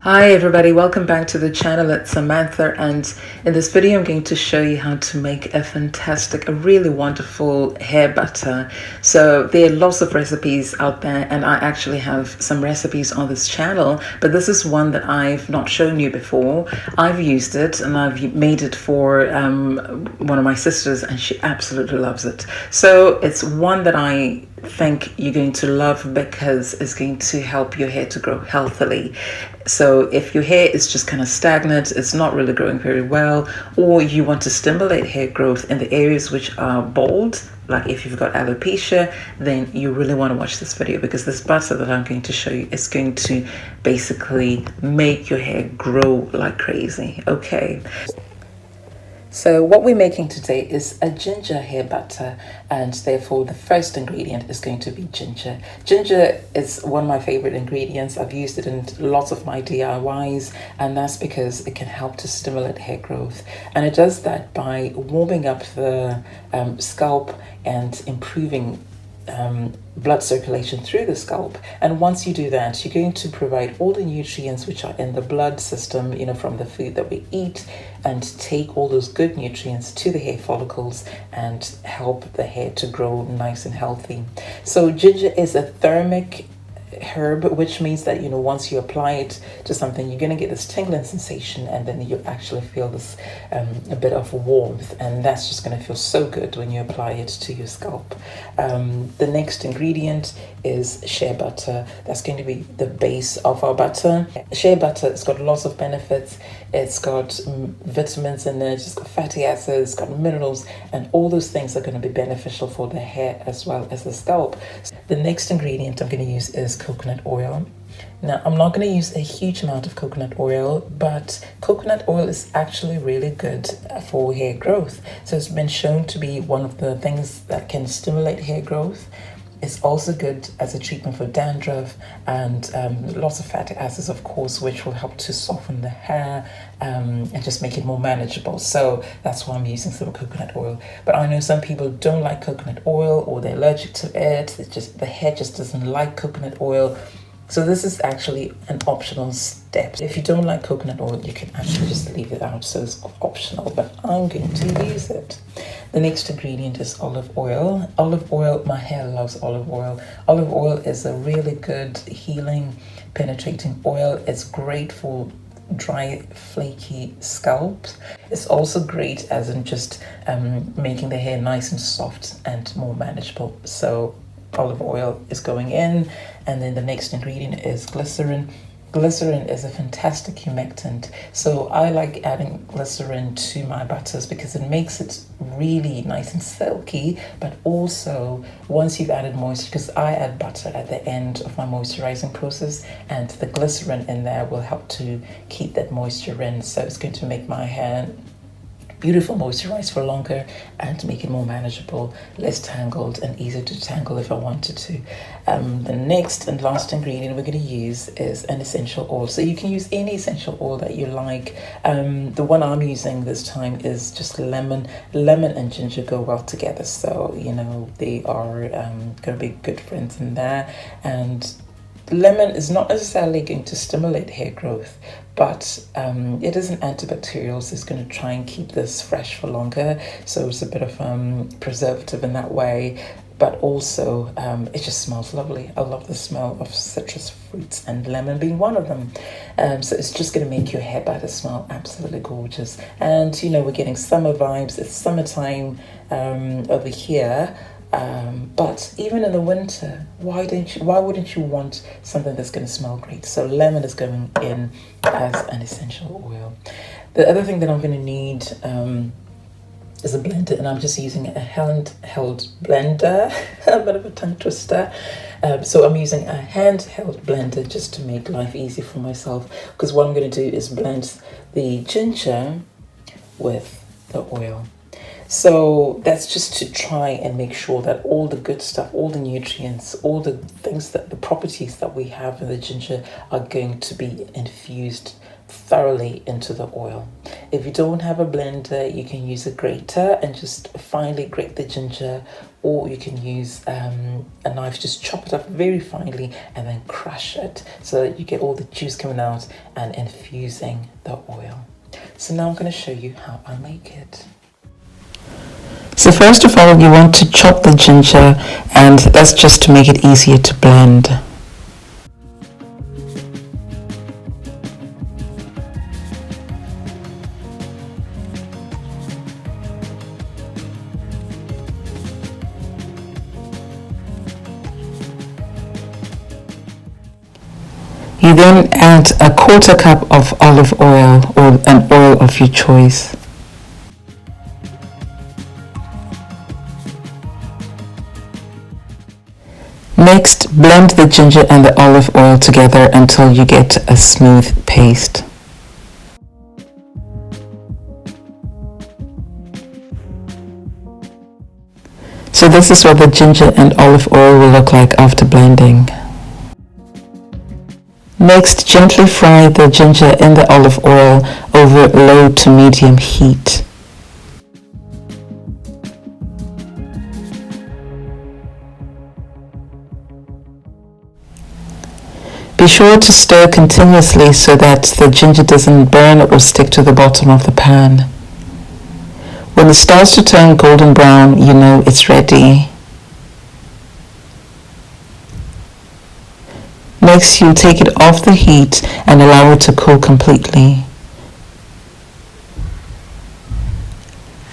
Hi everybody, welcome back to the channel. It's Samantha, and in this video I'm going to show you how to make a really wonderful hair butter. So there are lots of recipes out there, and I actually have some recipes on this channel, but this is one that I've not shown you before. I've used it and I've made it for one of my sisters, and she absolutely loves it. So it's one that I think you're going to love because it's going to help your hair to grow healthily. So if your hair is just kind of stagnant, it's not really growing very well, or you want to stimulate hair growth in the areas which are bald, like if you've got alopecia, then you really want to watch this video, because this butter that I'm going to show you is going to basically make your hair grow like crazy. Okay. So what we're making today is a ginger hair butter, and therefore the first ingredient is going to be ginger. Ginger is one of my favorite ingredients. I've used it in lots of my DIYs, and that's because it can help to stimulate hair growth. And it does that by warming up the scalp and improving blood circulation through the scalp. And once you do that, you're going to provide all the nutrients which are in the blood system, from the food that we eat, and take all those good nutrients to the hair follicles and help the hair to grow nice and healthy. So ginger is a thermic herb, which means that once you apply it to something, you're going to get this tingling sensation, and then you actually feel this a bit of warmth, and that's just going to feel so good when you apply it to your scalp. The next ingredient is shea butter. That's going to be the base of our butter. Shea butter, it's got lots of benefits. It's got vitamins in there, it's got fatty acids, it's got minerals, and all those things are going to be beneficial for the hair as well as the scalp. The next ingredient I'm going to use is coconut oil. Now, I'm not going to use a huge amount of coconut oil, but coconut oil is actually really good for hair growth. So it's been shown to be one of the things that can stimulate hair growth. It's also good as a treatment for dandruff, and lots of fatty acids, of course, which will help to soften the hair and just make it more manageable. So that's why I'm using some coconut oil. But I know some people don't like coconut oil, or they're allergic to it. The hair just doesn't like coconut oil. So this is actually an optional step. If you don't like coconut oil, you can actually just leave it out. So it's optional, but I'm going to use it. The next ingredient is olive oil. Olive oil, my hair loves olive oil. Olive oil is a really good healing, penetrating oil. It's great for dry, flaky scalps. It's also great as in just making the hair nice and soft and more manageable. So olive oil is going in, and then the next ingredient is glycerin. Glycerin is a fantastic humectant, so I like adding glycerin to my butters because it makes it really nice and silky. But also, once you've added moisture, because I add butter at the end of my moisturizing process, and the glycerin in there will help to keep that moisture in, so it's going to make my hair beautiful, moisturized for longer, and make it more manageable, less tangled, and easier to tangle if I wanted to. The next and last ingredient we're going to use is an essential oil. So you can use any essential oil that you like. The one I'm using this time is just lemon. Lemon and ginger go well together, so they are going to be good friends in there. And lemon is not necessarily going to stimulate hair growth, but it is an antibacterial, so it's going to try and keep this fresh for longer. So it's a bit of preservative in that way, but also it just smells lovely. I love the smell of citrus fruits, and lemon being one of them. So it's just going to make your hair butter smell absolutely gorgeous. And we're getting summer vibes. It's summertime over here. But even in the winter, why wouldn't you want something that's going to smell great? So lemon is going in as an essential oil. The other thing that I'm going to need is a blender, and I'm just using a handheld blender. A bit of a tongue twister. So I'm using a handheld blender just to make life easy for myself, because what I'm going to do is blend the ginger with the oil. So that's just to try and make sure that all the good stuff, all the nutrients, all the things, that the properties that we have in the ginger are going to be infused thoroughly into the oil. If you don't have a blender, you can use a grater and just finely grate the ginger, or you can use a knife, just chop it up very finely and then crush it so that you get all the juice coming out and infusing the oil. So now I'm going to show you how I make it. So first of all, you want to chop the ginger, and that's just to make it easier to blend. You then add a 1/4 cup of olive oil or an oil of your choice. Next, blend the ginger and the olive oil together until you get a smooth paste. So this is what the ginger and olive oil will look like after blending. Next, gently fry the ginger in the olive oil over low to medium heat. Be sure to stir continuously so that the ginger doesn't burn or stick to the bottom of the pan. When it starts to turn golden brown, you know it's ready. Next, you take it off the heat and allow it to cool completely.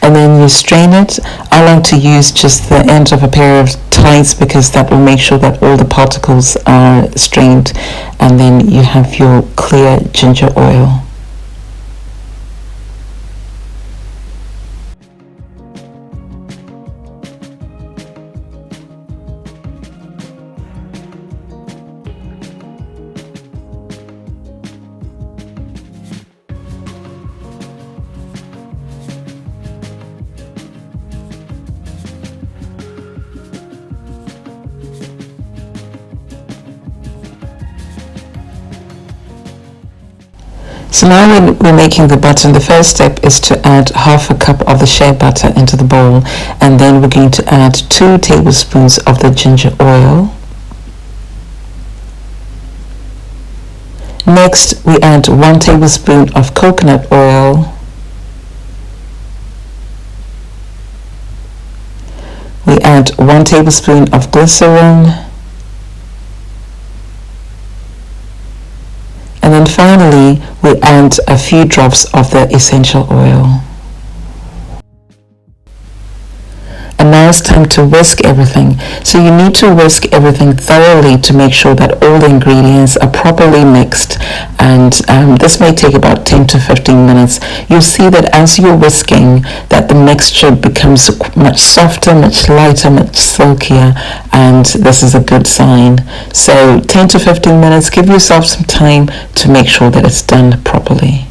And then you strain it. I like to use just the end of a pair of ties because that will make sure that all the particles are strained, and then you have your clear ginger oil. So now when we're making the butter, the first step is to add 1/2 cup of the shea butter into the bowl, and then we're going to add 2 tablespoons of the ginger oil. Next, we add 1 tablespoon of coconut oil. We add 1 tablespoon of glycerin. And then finally, we add a few drops of the essential oil. And now it's time to whisk everything. So you need to whisk everything thoroughly to make sure that all the ingredients are properly mixed. And this may take about 10 to 15 minutes. You'll see that as you're whisking, that the mixture becomes much softer, much lighter, much silkier, and this is a good sign. So 10 to 15 minutes, give yourself some time to make sure that it's done properly.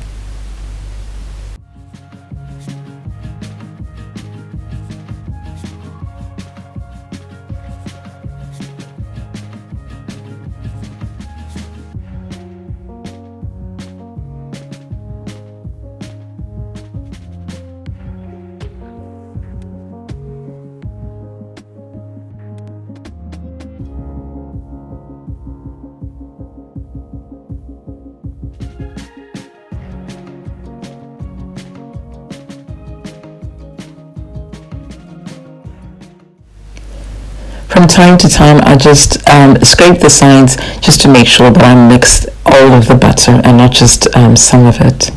From time to time, I just scrape the sides just to make sure that I mix all of the butter and not just some of it.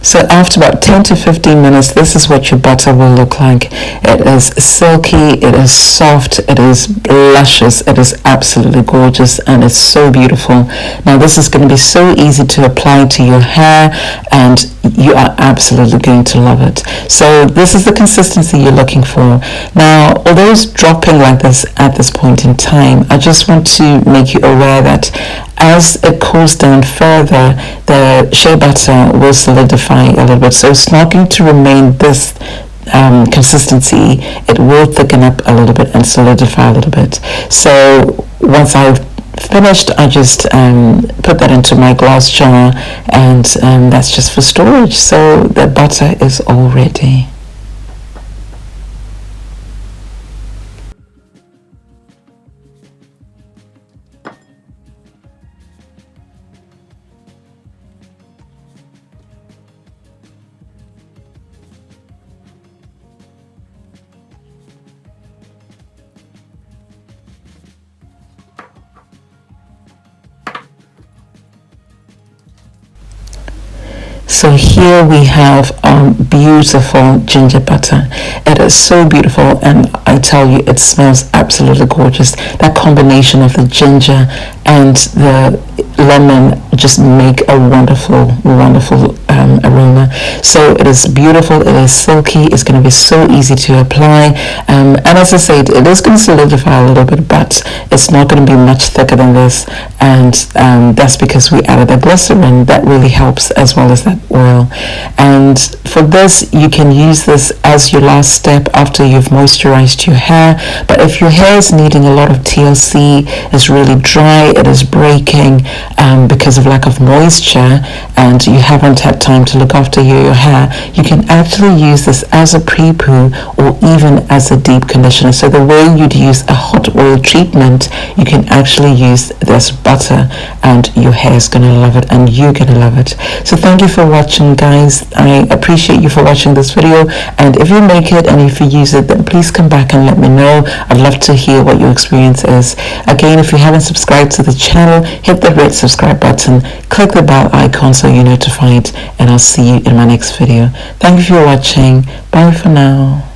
So after about 10 to 15 minutes, this is what your butter will look like. It is silky, it is soft, it is luscious, it is absolutely gorgeous, and it's so beautiful. Now this is going to be so easy to apply to your hair, and you are absolutely going to love it. So this is the consistency you're looking for. Now, although it's dropping like this at this point in time, I just want to make you aware that as it cools down further, the shea butter will solidify a little bit. So it's not going to remain this consistency. It will thicken up a little bit and solidify a little bit. So once I've finished, I just put that into my glass jar, and that's just for storage. So the butter is all ready. So here we have beautiful ginger butter. It is so beautiful, and I tell you, it smells absolutely gorgeous. That combination of the ginger and the lemon just make a wonderful aroma. So it is beautiful, it is silky, it's going to be so easy to apply, and as I said, it is going to solidify a little bit, but it's not going to be much thicker than this, and that's because we added the glycerin that really helps, as well as that oil. And for this, you can use this as your last step after you've moisturized your hair. But if your hair is needing a lot of TLC, it's really dry, it is breaking because of lack of moisture, and you haven't had time to look after your hair, you can actually use this as a pre-poo or even as a deep conditioner. So the way you'd use a hot oil treatment, you can actually use this butter, and your hair is going to love it, and you're going to love it. So thank you for watching, guys. I appreciate you for watching this video, and if you make it and if you use it, then please come back and let me know. I'd love to hear what your experience is. Again, if you haven't subscribed to the channel, hit the red subscribe button, click the bell icon so you're notified, and I'll see you in my next video. Thank you for watching. Bye for now.